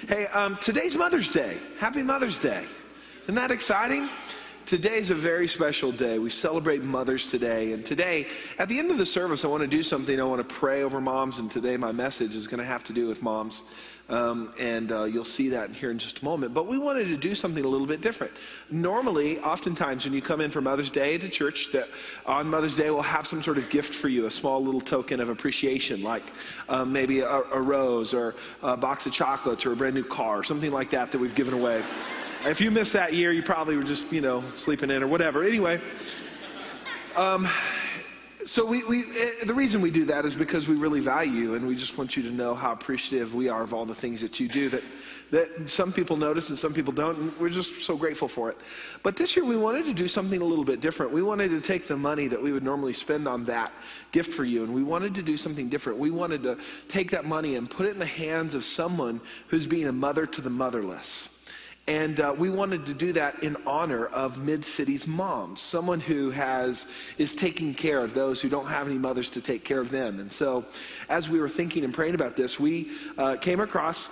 Hey, today's Mother's Day. Happy Mother's Day. Isn't that exciting? Today's a very special day. We celebrate mothers today. And today, at the end of the service, I want to do something. I want to pray over moms. And today my message is going to have to do with moms. You'll see that here in just a moment. But we wanted to do something a little bit different. Normally, oftentimes when you come in for Mother's Day to church, on Mother's Day we'll have some sort of gift for you, a small little token of appreciation, like maybe a rose or a box of chocolates or a brand new car or something like that we've given away. If you missed that year, you probably were just, sleeping in or whatever. Anyway, so the reason we do that is because we really value you, and we just want you to know how appreciative we are of all the things that you do that some people notice and some people don't, and we're just so grateful for it. But this year we wanted to do something a little bit different. We wanted to take the money that we would normally spend on that gift for you, and we wanted to do something different. We wanted to take that money and put it in the hands of someone who's being a mother to the motherless. And we wanted to do that in honor of Mid-City's moms, someone who is taking care of those who don't have any mothers to take care of them. And so as we were thinking and praying about this, we came across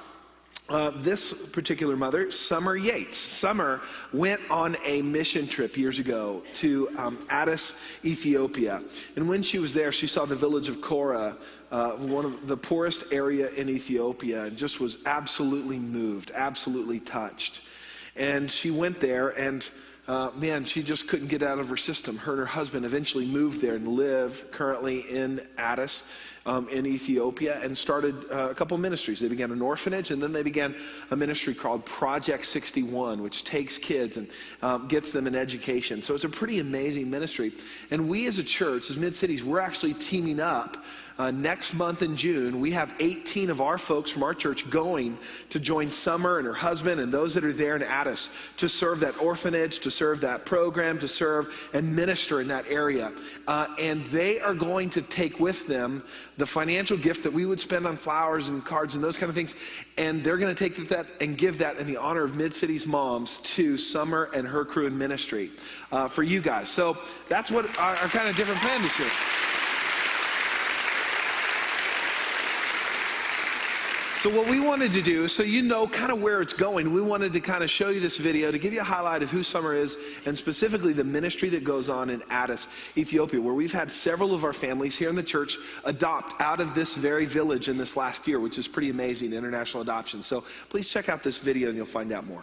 this particular mother, Summer Yates. Summer went on a mission trip years ago to Addis, Ethiopia. And when she was there, she saw the village of Korah, one of the poorest area in Ethiopia, and just was absolutely moved, absolutely touched. And she went there, and she just couldn't get out of her system. Her and her husband eventually moved there and live currently in Addis, in Ethiopia, and started a couple ministries. They began an orphanage, and then they began a ministry called Project 61, which takes kids and gets them an education. So it's a pretty amazing ministry. And we as a church, as Mid-Cities, we're actually teaming up. Next month in June, we have 18 of our folks from our church going to join Summer and her husband and those that are there in Addis to serve that orphanage, to serve that program, to serve and minister in that area. And they are going to take with them the financial gift that we would spend on flowers and cards and those kind of things. And they're going to take that and give that in the honor of Mid-Cities moms to Summer and her crew in ministry for you guys. So that's what our kind of different plan is here. So what we wanted to do, so you know kind of where it's going, we wanted to kind of show you this video to give you a highlight of who Summer is, and specifically the ministry that goes on in Addis, Ethiopia, where we've had several of our families here in the church adopt out of this very village in this last year, which is pretty amazing, international adoption. So please check out this video and you'll find out more.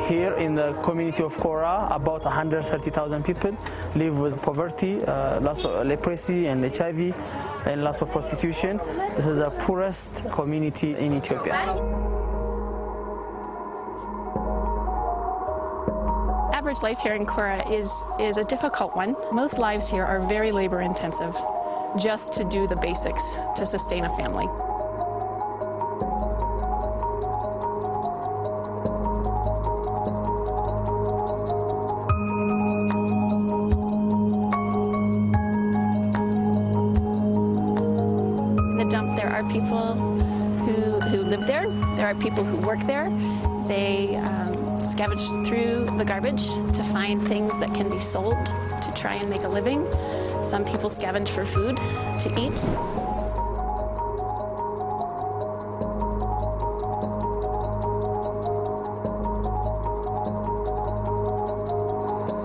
Here in the community of Korah, about 130,000 people live with poverty, lots of leprosy and HIV, and lots of prostitution. This is the poorest community in Ethiopia. Average life here in Korah is a difficult one. Most lives here are very labor intensive, just to do the basics to sustain a family. There are people who live there. There are people who work there. They scavenge through the garbage to find things that can be sold to try and make a living. Some people scavenge for food to eat.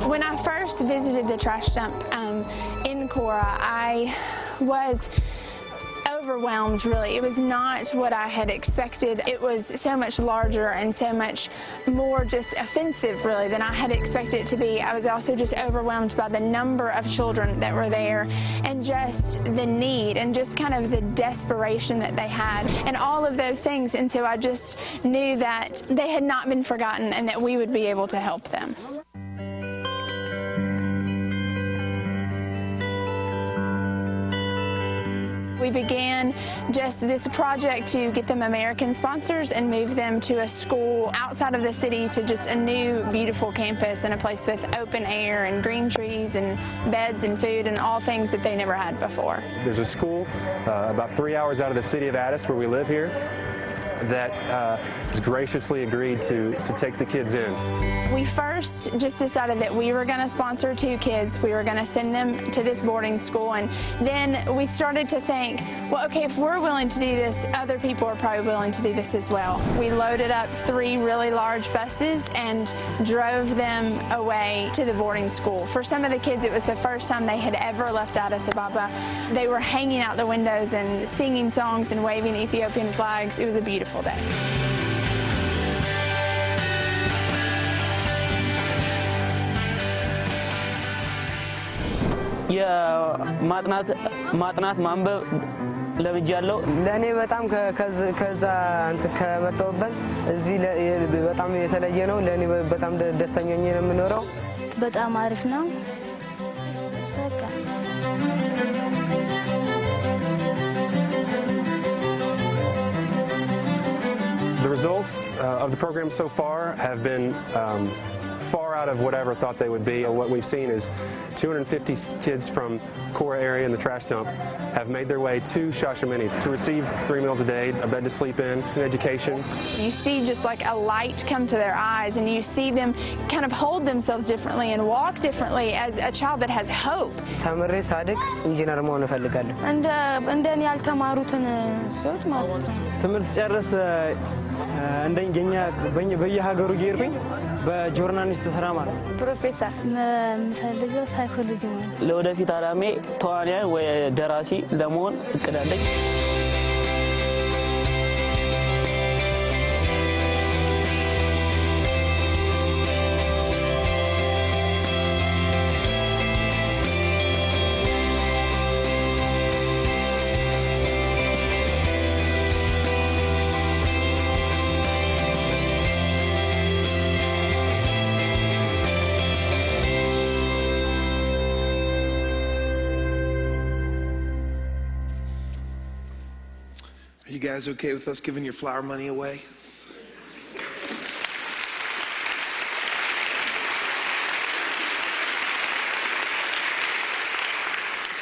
When I first visited the trash dump in Korah, I was overwhelmed, really. It was not what I had expected. It was so much larger and so much more just offensive, really, than I had expected it to be. I was also just overwhelmed by the number of children that were there and just the need and just kind of the desperation that they had and all of those things. And so I just knew that they had not been forgotten and that we would be able to help them. We began just this project to get them American sponsors and move them to a school outside of the city to just a new, beautiful campus and a place with open air and green trees and beds and food and all things that they never had before. There's a school about 3 hours out of the city of Addis where we live here that has graciously agreed to take the kids in. We first just decided that we were going to sponsor 2 kids. We were going to send them to this boarding school, and then we started to think, well, okay, if we're willing to do this, other people are probably willing to do this as well. We loaded up 3 really large buses and drove them away to the boarding school. For some of the kids, it was the first time they had ever left Addis Ababa. They were hanging out the windows and singing songs and waving Ethiopian flags. It was a beautiful day. ማጥናት ማንበብ ለምጃለሁ። ለኔ በጣም ከዛ ከመጣሁበት እዚህ በጣም የተለየ ነው። ለኔ በጣም ደስተኛ ነኝ ነው የምኖረው። በጣም አሪፍ ነው። በቃ The results of the program so far have been far out of whatever thought they would be. What we've seen is 250 kids from Cora area in the trash dump have made their way to Shashamene to receive 3 meals a day, a bed to sleep in, an education. You see just like a light come to their eyes, and you see them kind of hold themselves differently and walk differently as a child that has hope. ተምሬ ሳድግ ኢንጂነር መሆን እፈልጋለሁ። እንደኔ ያልተማሩትን ሰዎች ማለት ነው። ትምህርት ጨርስ እንደኛ በየሀገሩ እየሄድኩኝ በጆርናሊስት ስራ ማለት ነው። ፕሮፌሰር የምፈልገው ሳይኮሎጂ ነው። ለወደፊት አላሜ ተዋናይ ወይ ደራሲ ለመሆን እቅድ አለኝ። You guys okay with us giving your flower money away?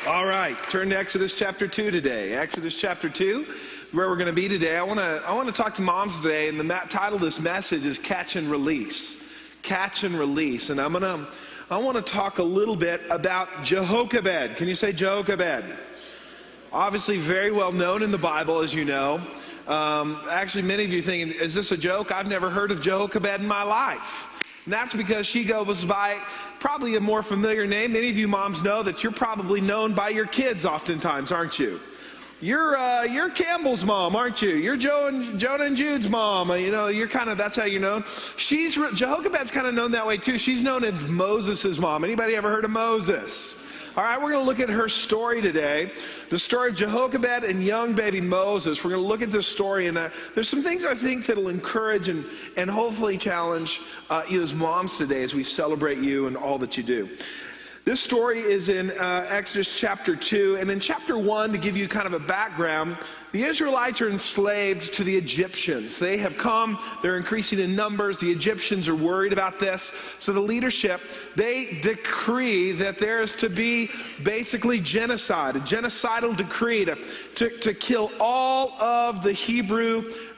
All right, turn to Exodus chapter 2 today. Exodus chapper 2, where we're going to be today. I want to talk to moms today, and the title of this message is Catch and Release. Catch and Release. And I want to talk a little bit about Jehoshaphat. Can you say Jehoshaphat? Obviously very well known in the Bible, as you know. Actually, many of you thinking, is this a joke? I've never heard of Jehoshaphat in my life. And that's because she goes by probably a more familiar name. Many of you moms know that you're probably known by your kids oftentimes, aren't you? You're Campbell's mom, aren't you? You're Jonah and Jude's mom. You know, that's how you know. Jehoshaphat's kind of known that way too. She's known as Moses' mom. Anybody ever heard of Moses? All right, we're going to look at her story today, the story of Jehoshaphat and young baby Moses. We're going to look at this story, and there's some things I think that will encourage and hopefully challenge you as moms today as we celebrate you and all that you do. This story is in Exodus chapter 2, and in chapter 1, to give you kind of a background, the Israelites are enslaved to the Egyptians. They have come, they're increasing in numbers, the Egyptians are worried about this, so the leadership, they decree that there is to be basically genocide, a genocidal decree to kill all of the Hebrew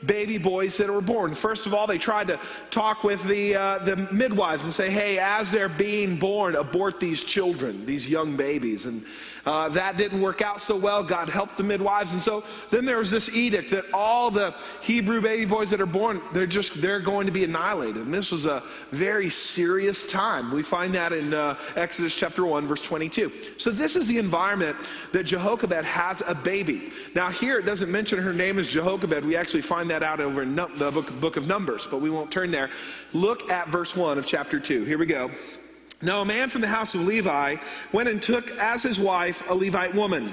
baby boys that were born. First of all, they tried to talk with the midwives and say, hey, as they're being born, abort these children, these young babies. And that didn't work out so well. God helped the midwives. And so then there was this edict that all the Hebrew baby boys that are born, they're going to be annihilated. And this was a very serious time. We find that in Exodus chapter 1, verse 22. So this is the environment that Jehoshaphat has a baby. Now here it doesn't mention her name is Jehoshaphat. We actually find that out over in the book of Numbers, but we won't turn there. Look at verse 1 of chapter 2. Here we go. Now a man from the house of Levi went and took as his wife a Levite woman.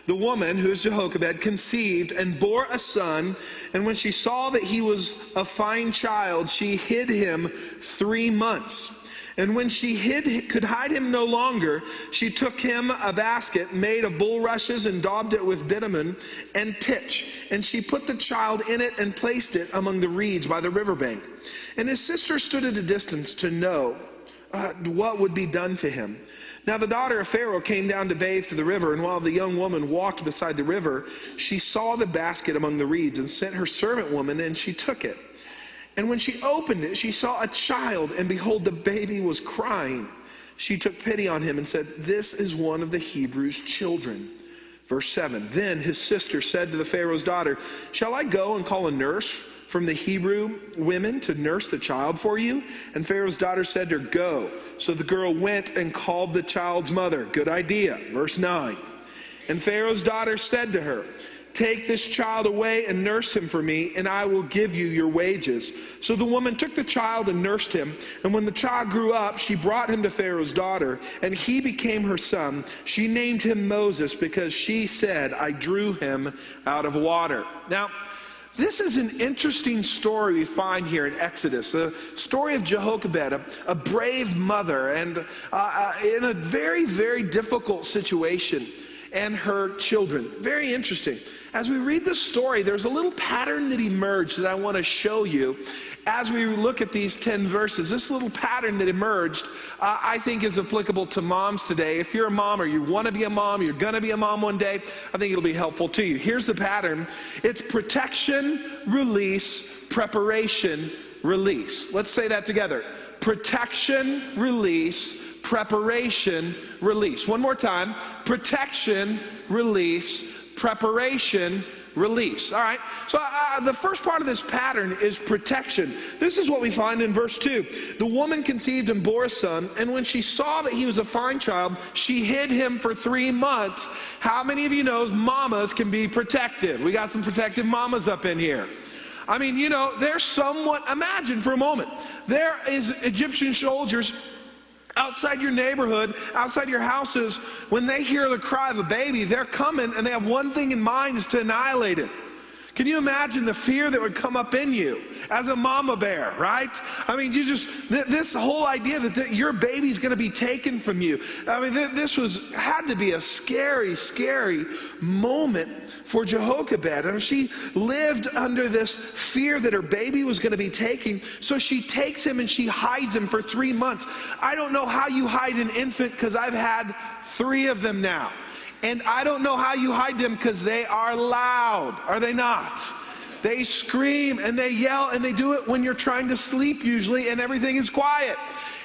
The woman, who is Jehoshaphat, conceived and bore a son, and when she saw that he was a fine child, she hid him 3 months. And when she could hide him no longer, she took him a basket made of bulrushes and daubed it with bitumen and pitch. And she put the child in it and placed it among the reeds by the riverbank. And his sister stood at a distance to know what would be done to him. Now the daughter of Pharaoh came down to bathe to the river, and while the young woman walked beside the river, she saw the basket among the reeds and sent her servant woman, and she took it. And when she opened it, she saw a child, and behold, the baby was crying. She took pity on him and said, "This is one of the Hebrews' children." Verse 7, then his sister said to the Pharaoh's daughter, "Shall I go and call a nurse from the Hebrew women to nurse the child for you?" And Pharaoh's daughter said to her, "Go." So the girl went and called the child's mother. Good idea. Verse 9. And Pharaoh's daughter said to her, "Take this child away and nurse him for me, and I will give you your wages." So the woman took the child and nursed him. And when the child grew up, she brought him to Pharaoh's daughter, and he became her son. She named him Moses because she said, "I drew him out of water." Now, this is an interesting story we find here in Exodus. The story of Jehoshaphat, a brave mother, and in a very, very difficult situation, and her children. Very interesting. As we read this story, there's a little pattern that emerged that I want to show you as we look at these 10 verses. This little pattern that emerged, I think is applicable to moms today. If you're a mom or you want to be a mom, you're going to be a mom one day, I think it'll be helpful to you. Here's the pattern. It's protection, release, preparation, release. Let's say that together. Protection, release, preparation, release. One more time. Protection, release, preparation, release. All right. So the first part of this pattern is protection. This is what we find in verse 2. The woman conceived and bore a son, and when she saw that he was a fine child, she hid him for 3 months. How many of you know mamas can be protective? We got some protective mamas up in here. I mean, you know, they're somewhat, imagine for a moment, there is Egyptian soldiers outside your neighborhood, outside your houses. When they hear the cry of a baby, they're coming and they have one thing in mind, is to annihilate it. Can you imagine the fear that would come up in you as a mama bear, right? I mean, this whole idea that your baby's going to be taken from you. I mean, this had to be a scary, scary moment for Jehoshaphat. I mean, she lived under this fear that her baby was going to be taken, so she takes him and she hides him for 3 months. I don't know how you hide an infant, because I've had 3 of them now. And I don't know how you hide them, because they are loud, are they not? They scream and they yell, and they do it when you're trying to sleep usually and everything is quiet.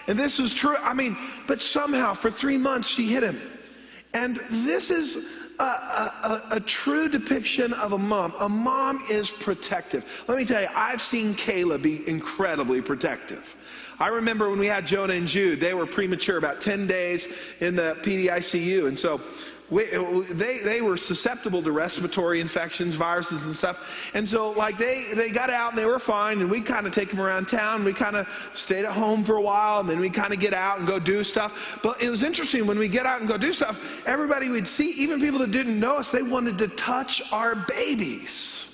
And this is true. I mean, but somehow for 3 months she hid him. And this is a true depiction of a mom. A mom is protective. Let me tell you, I've seen Kayla be incredibly protective. I remember when we had Jonah and Jude, they were premature, about 10 days in the PDICU. And so they were susceptible to respiratory infections, viruses and stuff. And so like they got out and they were fine, and we kind of take them around town. We kind of stayed at home for a while, and then we kind of get out and go do stuff. But it was interesting, when we get out and go do stuff, everybody we'd see, even people that didn't know us, they wanted to touch our babies.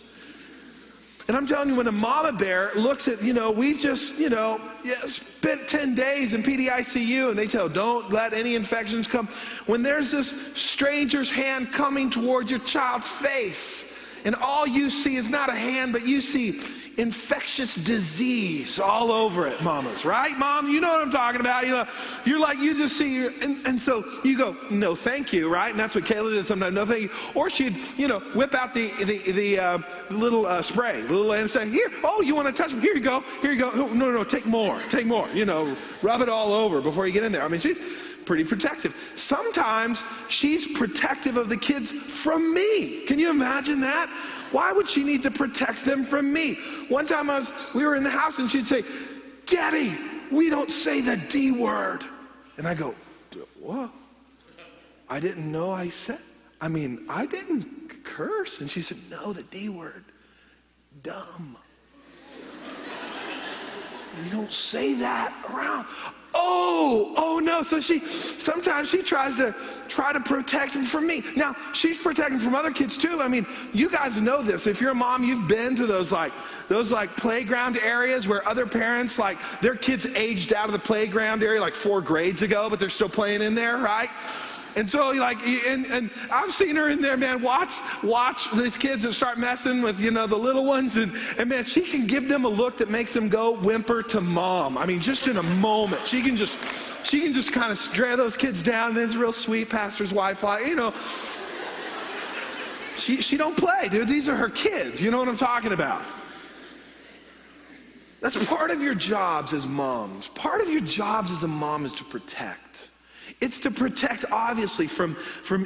And I'm telling you, when a mama bear looks at, we've just, spent 10 days in PDICU, and they tell, don't let any infections come. When there's this stranger's hand coming towards your child's face, and all you see is not a hand, but you see infectious disease all over it, mamas. Right, Mom? You know what I'm talking about. You're like, you just see, and so you go, no, thank you, right? And that's what Kayla did sometimes, no, thank you. Or she'd, whip out the little spray, the little and say, here, oh, you want to touch them? Here you go. Oh, no, take more. Rub it all over before you get in there. I mean, she's pretty protective. Sometimes she's protective of the kids from me. Can you imagine that? Why would she need to protect them from me? One time we were in the house, and she'd say, Daddy, we don't say the D word. And I go, what? I didn't know I didn't curse. And she said, no, the D word. Dumb. You don't say that around. oh no. So sometimes she tries to protect him from me. Now, she's protecting from other kids too. I mean, you guys know this. If you're a mom, you've been to those playground areas where other parents, like, their kids aged out of the playground area like 4 grades ago, but they're still playing in there, right? And so, like, and I've seen her in there, man, watch these kids that start messing with, the little ones. And man, she can give them a look that makes them go whimper to mom. I mean, just in a moment. She can just kind of stare those kids down. And it's real sweet, pastor's wife, She don't play, dude. These are her kids. You know what I'm talking about? That's part of your jobs as moms. Part of your jobs as a mom is to protect. It's to protect, obviously, from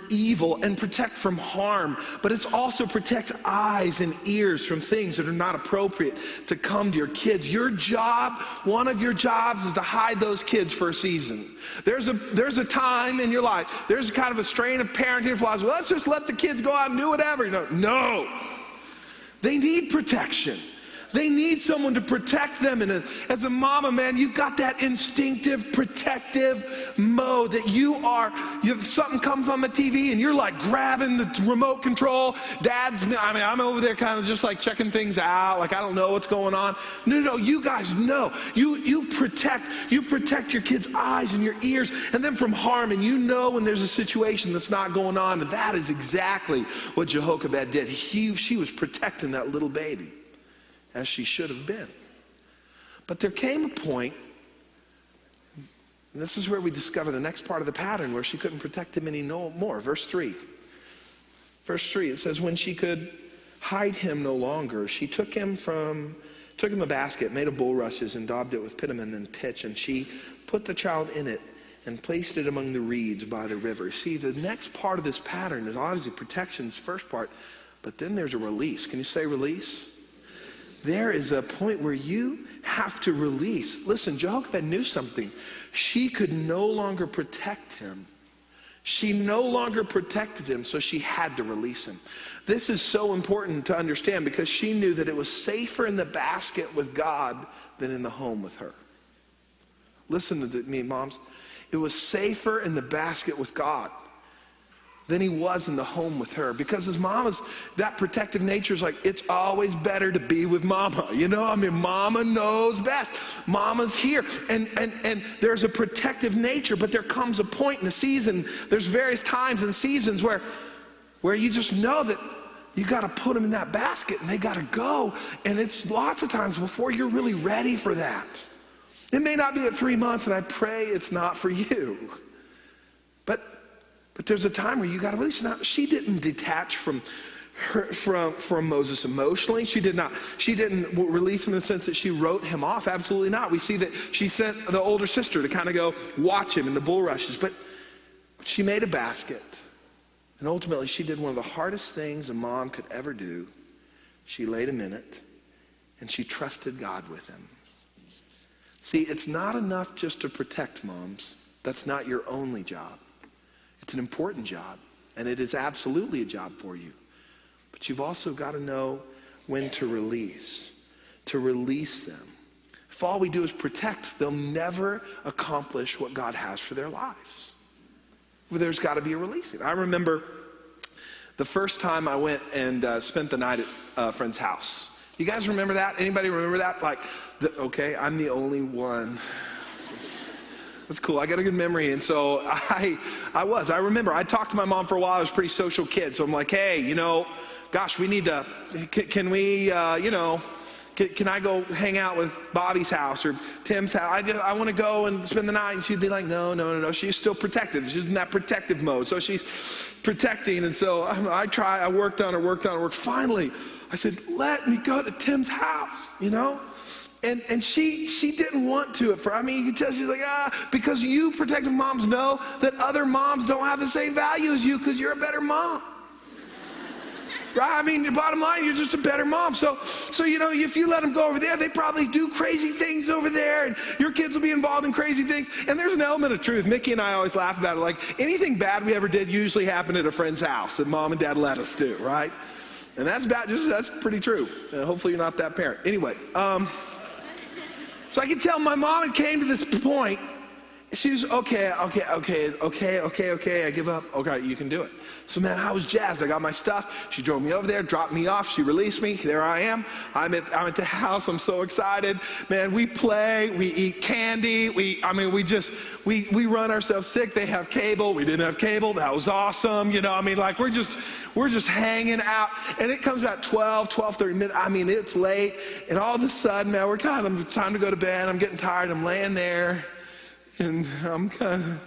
evil and protect from harm. But it's also protect eyes and ears from things that are not appropriate to come to your kids. Your job, one of your jobs, is to hide those kids for a season. There's a time in your life. There's kind of a strain of parenting philosophy. Well, let's just let the kids go out and do whatever. No. They need protection. They need someone to protect them. And as a mama, man, you've got that instinctive, protective mode that something comes on the TV and you're like grabbing the remote control. I'm over there kind of just like checking things out. Like, I don't know what's going on. No, you guys know. You protect your kids' eyes and your ears and then from harm. And you know when there's a situation that's not going on. And that is exactly what Jehoshaphat did. She was protecting that little baby, as she should have been. But there came a point, and this is where we discover the next part of the pattern, where she couldn't protect him any more. Verse 3. Verse 3, it says, when she could hide him no longer, she took him a basket, made of bulrushes, and daubed it with bitumen and pitch, and she put the child in it and placed it among the reeds by the river. See, the next part of this pattern is obviously protection's first part, but then there's a release. Can you say release? There is a point where you have to release. Listen, Jehoshaphat knew something. She could no longer protect him. She no longer protected him, so she had to release him. This is so important to understand because she knew that it was safer in the basket with God than in the home with her. Listen to me, moms. It was safer in the basket with God than he was in the home with her. Because as mamas, that protective nature is like, it's always better to be with mama. Mama knows best. Mama's here. And there's a protective nature, but there comes a point in a season, there's various times and seasons where you just know that you got to put them in that basket and they got to go. And it's lots of times before you're really ready for that. It may not be at 3 months, and I pray it's not for you. But there's a time where you got to release. Now, she didn't detach from Moses emotionally. She didn't release him in the sense that she wrote him off. Absolutely not. We see that she sent the older sister to kind of go watch him in the bulrushes. But she made a basket. And ultimately, she did one of the hardest things a mom could ever do. She laid him in it, and she trusted God with him. See, it's not enough just to protect, moms. That's not your only job. It's an important job, and it is absolutely a job for you. But you've also got to know when to release them. If all we do is protect, they'll never accomplish what God has for their lives. Well, there's got to be a releasing. I remember the first time I went and spent the night at a friend's house. You guys remember that? Anybody remember that? Okay, I'm the only one. That's cool. I got a good memory. And so I remember I talked to my mom for a while. I was a pretty social kid. So I'm like, hey, gosh, we need to, can I go hang out with Bobby's house or Tim's house? I want to go and spend the night. And she'd be like, no. She's still protective. She's in that protective mode. So she's protecting. And so I worked on her. Finally, I said, let me go to Tim's house, And she didn't want to at first. You can tell she's like, because you protective moms know that other moms don't have the same value as you because you're a better mom. Right? The bottom line, you're just a better mom. So if you let them go over there, they probably do crazy things over there, and your kids will be involved in crazy things. And there's an element of truth. Mickey and I always laugh about it. Like, anything bad we ever did usually happened at a friend's house that mom and dad let us do, right? And that's pretty true. Hopefully you're not that parent. Anyway, so I could tell my mom had came to this point, She was, okay, I give up. Okay, you can do it. So, man, I was jazzed. I got my stuff. She drove me over there, dropped me off. She released me. There I am. I'm at the house. I'm so excited. Man, we play. We eat candy. We run ourselves sick. They have cable. We didn't have cable. That was awesome. Like we're just hanging out. And it comes about 12:30 midnight. It's late. And all of a sudden, man, it's time to go to bed. I'm getting tired. I'm laying there. And I'm kind of,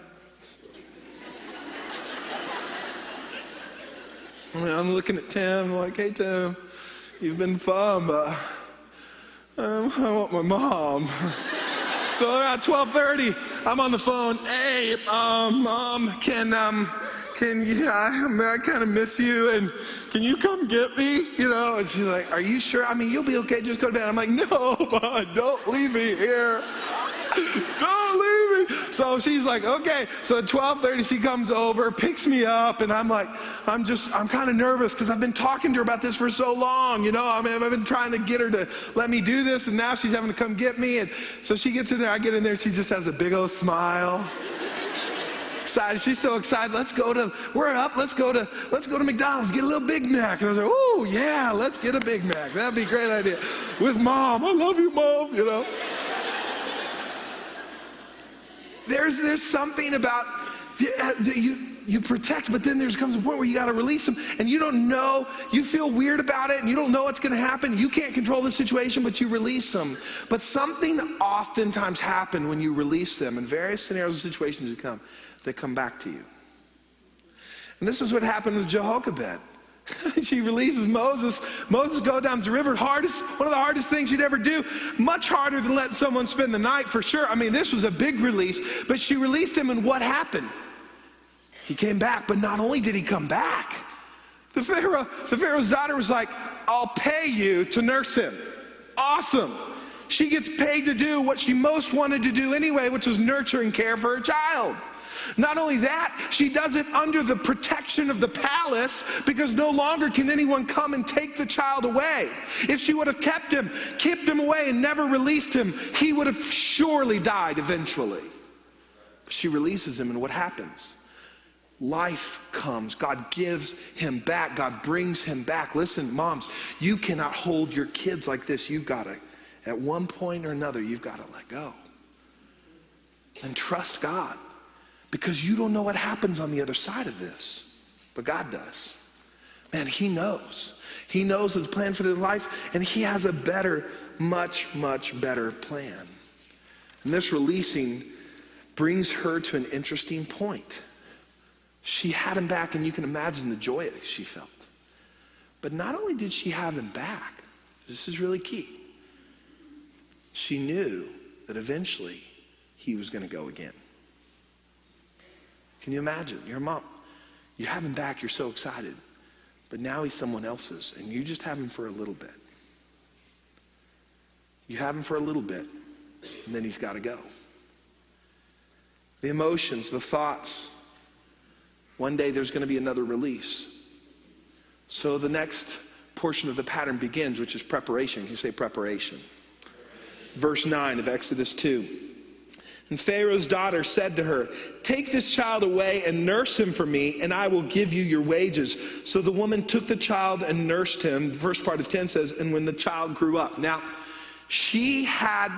I'm looking at Tim, I'm like, hey Tim, you've been fun, but I want my mom. So at 12:30, I'm on the phone. Hey, Mom, I kind of miss you, and can you come get me? And she's like, are you sure? You'll be okay. Just go to bed. I'm like, no, Mom, don't leave me here. Don't leave me. So she's like, okay. So at 12:30, she comes over, picks me up, and I'm kind of nervous because I've been talking to her about this for so long. I've been trying to get her to let me do this, and now she's having to come get me. And so she gets in there. I get in there. She just has a big old smile. Excited. She's so excited. Let's go to McDonald's, get a little Big Mac. And I was like, oh yeah, let's get a Big Mac. That'd be a great idea. With Mom. I love you, Mom. There's something about you protect, but then there comes a point where you got to release them, and you don't know. You feel weird about it, and you don't know what's going to happen. You can't control the situation, but you release them. But something oftentimes happens when you release them in various scenarios and situations they come back to you. And this is what happened with Jehoshaphat. She releases Moses. Moses goes down the river. One of the hardest things you'd ever do. Much harder than letting someone spend the night, for sure. This was a big release. But she released him, and what happened? He came back. But not only did he come back, the Pharaoh's daughter was like, I'll pay you to nurse him. Awesome. She gets paid to do what she most wanted to do anyway, which was nurture and care for her child. Not only that, she does it under the protection of the palace, because no longer can anyone come and take the child away. If she would have kept him away and never released him, he would have surely died eventually. But she releases him, and what happens? Life comes. God gives him back. God brings him back. Listen, moms, you cannot hold your kids like this. At one point or another, you've got to let go. And trust God. Because you don't know what happens on the other side of this. But God does. Man, He knows. He knows His plan for their life, and He has a better, much, much better plan. And this releasing brings her to an interesting point. She had him back, and you can imagine the joy she felt. But not only did she have him back, this is really key. She knew that eventually he was going to go again. Can you imagine? Your mom, you have him back, you're so excited. But now he's someone else's, and you just have him for a little bit. You have him for a little bit, and then he's got to go. The emotions, the thoughts. One day there's going to be another release. So the next portion of the pattern begins, which is preparation. Can you say preparation? Verse 9 of Exodus 2. And Pharaoh's daughter said to her, take this child away and nurse him for me, and I will give you your wages. So the woman took the child and nursed him. The first part of 10 says, and when the child grew up. Now, she had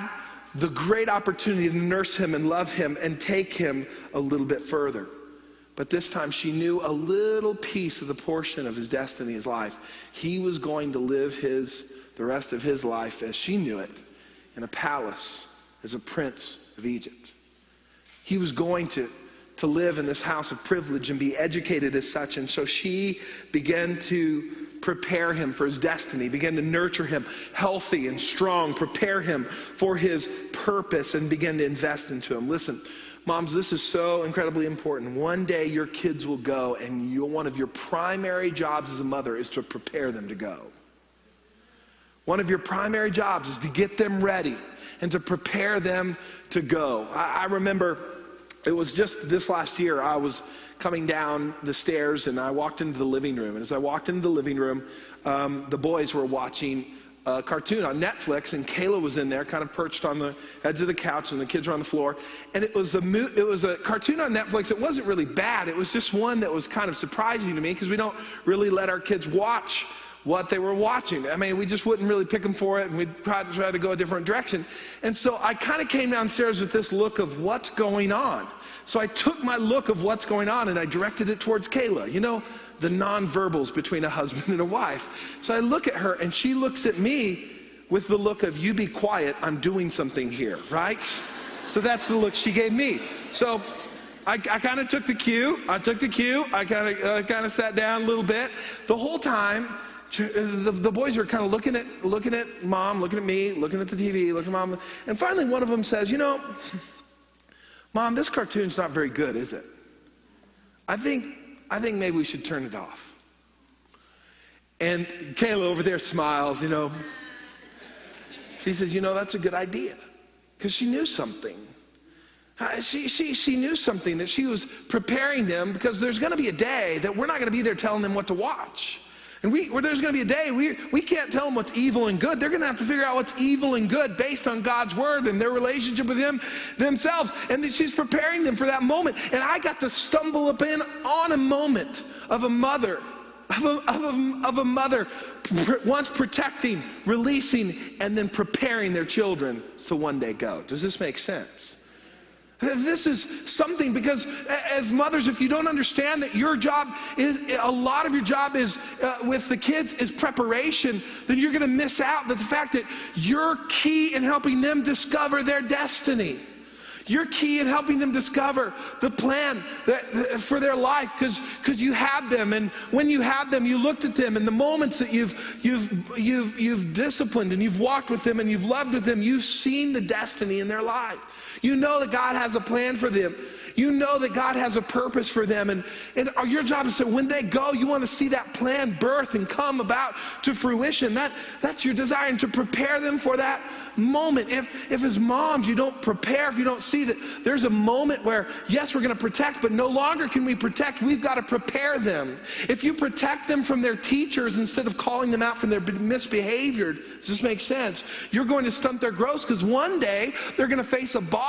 the great opportunity to nurse him and love him and take him a little bit further. But this time she knew a little piece of the portion of his destiny, his life. He was going to live the rest of his life, as she knew it, in a palace as a prince of Egypt. He was going to live in this house of privilege and be educated as such. And so she began to prepare him for his destiny, began to nurture him healthy and strong, prepare him for his purpose, and began to invest into him. Listen, moms, this is so incredibly important. One day your kids will go, and one of your primary jobs as a mother is to prepare them to go. One of your primary jobs is to get them ready and to prepare them to go. I remember it was just this last year, I was coming down the stairs and I walked into the living room. And as I walked into the living room, the boys were watching cartoon on Netflix, and Kayla was in there, kind of perched on the edge of the couch, and the kids were on the floor. And it was a cartoon on Netflix. It wasn't really bad. It was just one that was kind of surprising to me because we don't really let our kids watch what they were watching. I mean, we just wouldn't really pick them for it, and we'd try to go a different direction. And so I kind of came downstairs with this look of what's going on. So I took my look of what's going on, and I directed it towards Kayla. You know, the nonverbals between a husband and a wife. So I look at her, and she looks at me with the look of, you be quiet, I'm doing something here, right? So that's the look she gave me. So I kind of took the cue. I kind of sat down a little bit. The whole time, the boys are kind of looking at Mom, looking at me, looking at the TV, looking at Mom. And finally one of them says, you know, Mom, this cartoon's not very good, is it? I think maybe we should turn it off. And Kayla over there smiles, you know. She says, you know, that's a good idea. Because she knew something. She knew something, that she was preparing them, because there's going to be a day that we're not going to be there telling them what to watch. And there's going to be a day we can't tell them what's evil and good. They're going to have to figure out what's evil and good based on God's word and their relationship with Him themselves. And she's preparing them for that moment. And I got to stumble on a moment of a mother, of a mother once protecting, releasing, and then preparing their children to one day go. Does this make sense? This is something, because as mothers, if you don't understand that your job is, a lot of your job is with the kids is preparation, then you're going to miss out the fact that you're key in helping them discover their destiny. You're key in helping them discover the plan for their life, because you had them, and when you had them, you looked at them, and the moments that you've disciplined and you've walked with them and you've loved with them, you've seen the destiny in their life. You know that God has a plan for them. You know that God has a purpose for them, and your job is that when they go, you want to see that plan birth and come about to fruition. That's your desire, and to prepare them for that moment. If as moms you don't prepare, if you don't see that there's a moment where, yes, we're going to protect, but no longer can we protect, we've got to prepare them. If you protect them from their teachers instead of calling them out from their misbehavior, does this make sense? You're going to stunt their growth, because one day they're going to face a boss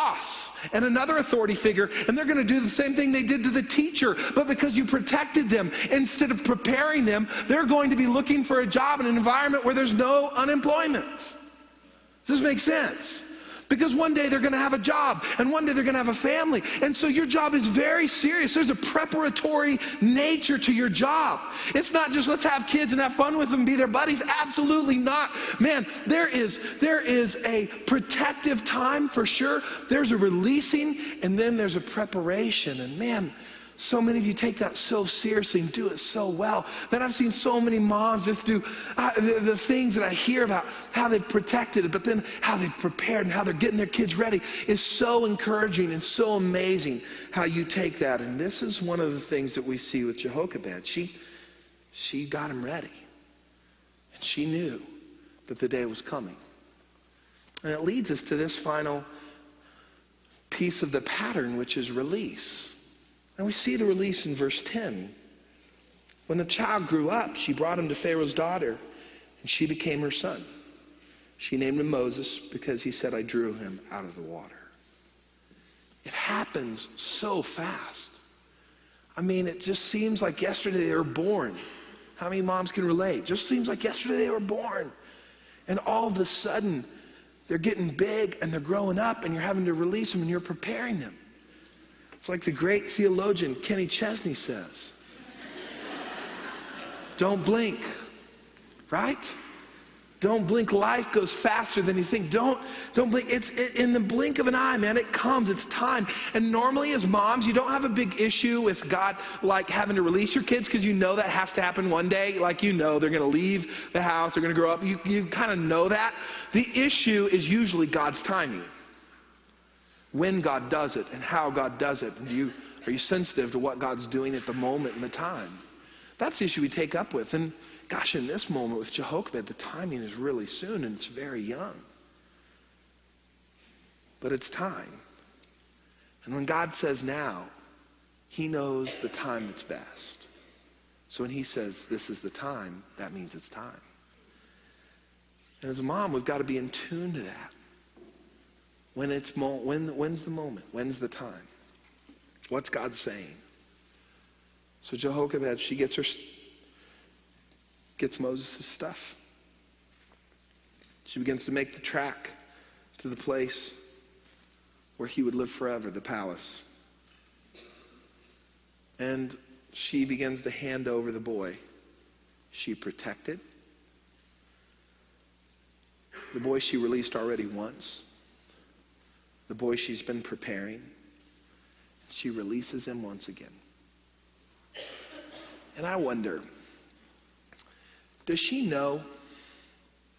and another authority figure, and they're going to do the same thing they did to the teacher. But because you protected them instead of preparing them, they're going to be looking for a job in an environment where there's no unemployment. Does this make sense? Because one day they're going to have a job, and one day they're going to have a family. And so your job is very serious. There's a preparatory nature to your job. It's not just let's have kids and have fun with them and be their buddies. Absolutely not. Man, there is a protective time for sure. There's a releasing, and then there's a preparation. And man, so many of you take that so seriously and do it so well. Man, I've seen so many moms just do the things that I hear about how they've protected it, but then how they've prepared and how they're getting their kids ready is so encouraging and so amazing how you take that. And this is one of the things that we see with Jehoshaphat. She got him ready. And she knew that the day was coming. And it leads us to this final piece of the pattern, which is release. And we see the release in verse 10. When the child grew up, she brought him to Pharaoh's daughter, and she became her son. She named him Moses because he said, I drew him out of the water. It happens so fast. I mean, it just seems like yesterday they were born. How many moms can relate? Just seems like yesterday they were born. And all of a sudden, they're getting big and they're growing up, and you're having to release them and you're preparing them. It's like the great theologian Kenny Chesney says, don't blink, right? Don't blink. Life goes faster than you think. Don't blink. It's in the blink of an eye, man. It comes. It's time. And normally as moms, you don't have a big issue with God like having to release your kids, because you know that has to happen one day. Like, you know they're going to leave the house. They're going to grow up. You kind of know that. The issue is usually God's timing. When God does it and how God does it. And are you sensitive to what God's doing at the moment and the time? That's the issue we take up with. And gosh, in this moment with Jehoshaphat, the timing is really soon and it's very young. But it's time. And when God says now, He knows the time that's best. So when He says this is the time, that means it's time. And as a mom, we've got to be in tune to that. When's the moment? When's the time? What's God saying? So Jehoshaphat, she gets Moses' stuff. She begins to make the track to the place where he would live forever, the palace. And she begins to hand over the boy she protected. The boy she released already once. The boy she's been preparing. She releases him once again. And I wonder, does she know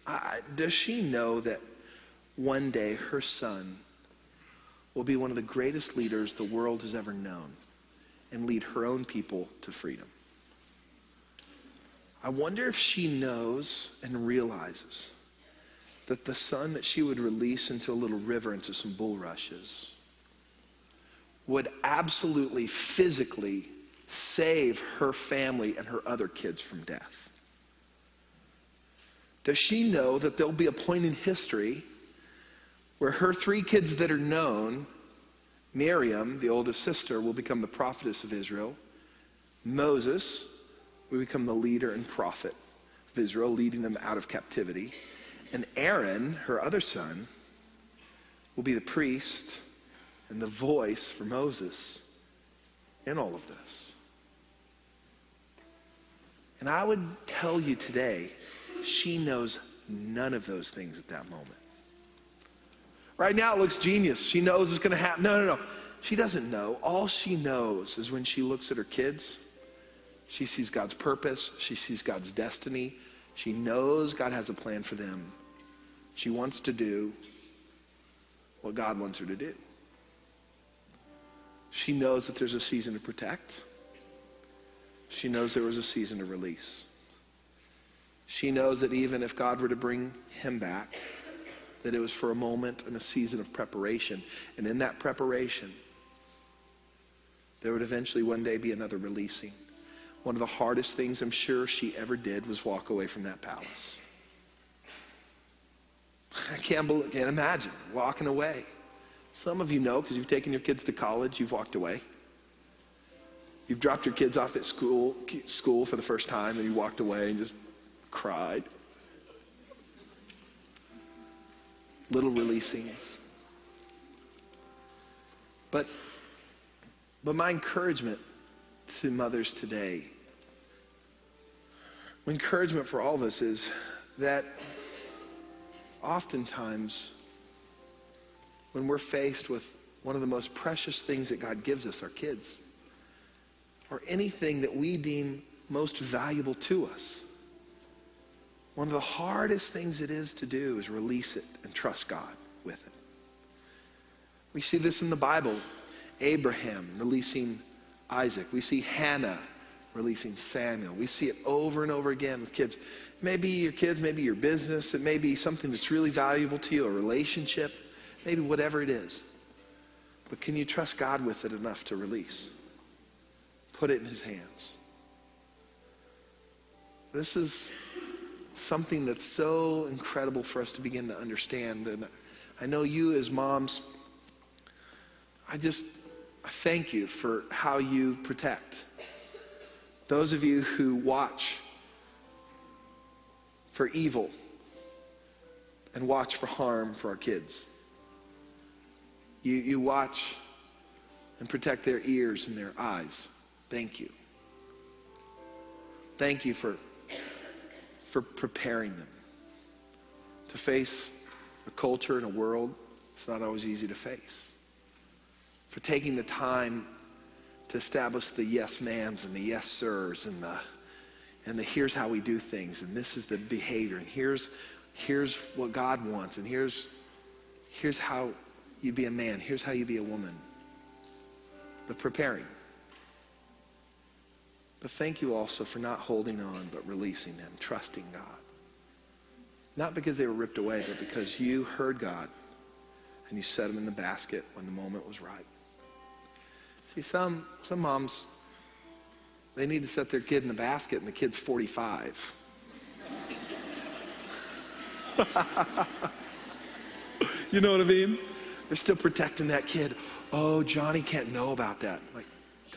that one day her son will be one of the greatest leaders the world has ever known and lead her own people to freedom? I wonder if she knows and realizes that the son that she would release into a little river, into some bulrushes, would absolutely, physically save her family and her other kids from death. Does she know that there'll be a point in history where her 3 kids that are known, Miriam, the oldest sister, will become the prophetess of Israel. Moses will become the leader and prophet of Israel, leading them out of captivity. And Aaron, her other son, will be the priest and the voice for Moses in all of this. And I would tell you today, she knows none of those things at that moment. Right now it looks genius. She knows it's going to happen. No. She doesn't know. All she knows is when she looks at her kids, she sees God's purpose. She sees God's destiny. She knows God has a plan for them. She wants to do what God wants her to do. She knows that there's a season to protect. She knows there was a season to release. She knows that even if God were to bring him back, that it was for a moment and a season of preparation. And in that preparation, there would eventually one day be another releasing. One of the hardest things I'm sure she ever did was walk away from that palace. I can't imagine walking away. Some of you know, because you've taken your kids to college, you've walked away. You've dropped your kids off at school for the first time, and you walked away and just cried. Little releasings. But my encouragement to mothers today, my encouragement for all of us is that oftentimes when we're faced with one of the most precious things that God gives us, our kids, or anything that we deem most valuable to us, one of the hardest things it is to do is release it and trust God with it. We see this in the Bible. Abraham releasing Isaac. We see Hannah releasing Samuel. We see it over and over again with kids. Maybe your kids, maybe your business. It may be something that's really valuable to you, a relationship, maybe whatever it is. But can you trust God with it enough to release? Put it in his hands. This is something that's so incredible for us to begin to understand. And I know you as moms, I thank you for how you protect. Those of you who watch for evil and watch for harm for our kids. You watch and protect their ears and their eyes. Thank you. Thank you for preparing them to face a culture and a world it's not always easy to face. For taking the time to establish the yes ma'ams and the yes sirs and the here's how we do things and this is the behavior and here's what God wants and here's how you be a man, here's how you be a woman. The preparing. But thank you also for not holding on, but releasing them, trusting God. Not because they were ripped away, but because you heard God and you set them in the basket when the moment was right. See, some moms, they need to set their kid in the basket and the kid's 45. You know what I mean? They're still protecting that kid. Oh, Johnny can't know about that. Like,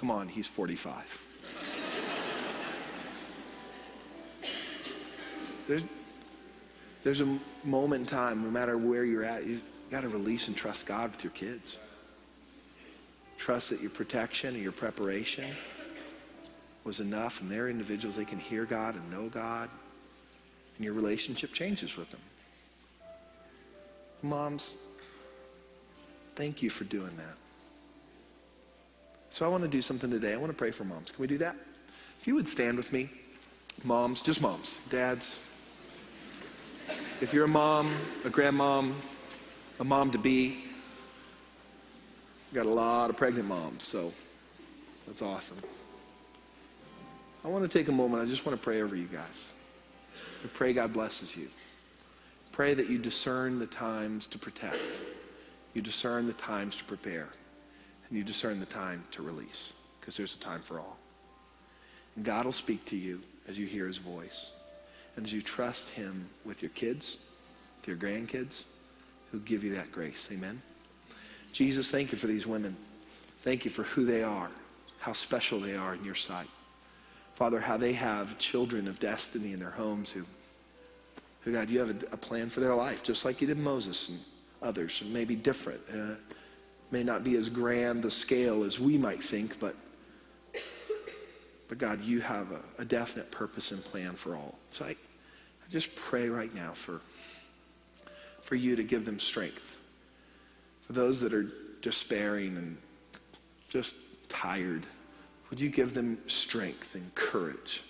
come on, he's 45. There's a moment in time, no matter where you're at, you've got to release and trust God with your kids. Trust that your protection and your preparation was enough, and they're individuals, they can hear God and know God, and your relationship changes with them. Moms, thank you for doing that. So I want to do something today. I want to pray for moms. Can we do that? If you would stand with me. Moms, just moms. Dads. If you're a mom, a grandmom, a mom-to-be, we've got a lot of pregnant moms, so that's awesome. I want to take a moment. I just want to pray over you guys. I pray God blesses you. Pray that you discern the times to protect. You discern the times to prepare. And you discern the time to release. Because there's a time for all. And God will speak to you as you hear His voice. And as you trust Him with your kids, with your grandkids, who give you that grace. Amen. Jesus, thank you for these women. Thank you for who they are, how special they are in your sight. Father, how they have children of destiny in their homes who God, you have a plan for their life, just like you did Moses and others. It may be different. May not be as grand a scale as we might think, but God, you have a definite purpose and plan for all. So I just pray right now for you to give them strength. For those that are despairing and just tired, would you give them strength and courage?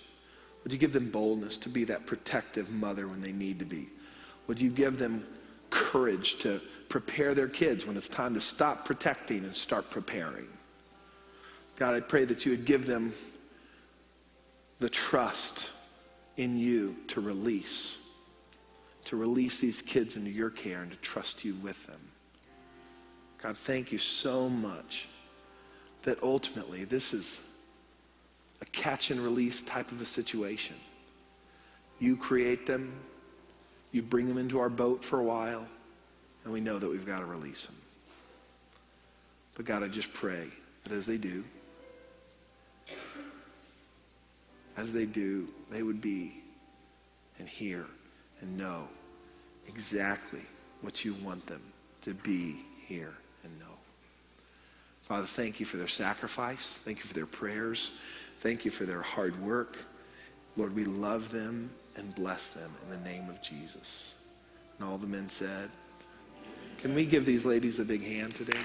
Would you give them boldness to be that protective mother when they need to be? Would you give them courage to prepare their kids when it's time to stop protecting and start preparing? God, I pray that you would give them the trust in you to release these kids into your care and to trust you with them. God, thank you so much that ultimately this is a catch and release type of a situation. You create them, you bring them into our boat for a while, and we know that we've got to release them. But God, I just pray that as they do, they would be and hear and know exactly what you want them to be, hear, and know. Father, thank you for their sacrifice. Thank you for their prayers. Thank you for their hard work. Lord, we love them and bless them in the name of Jesus. And all the men said, can we give these ladies a big hand today?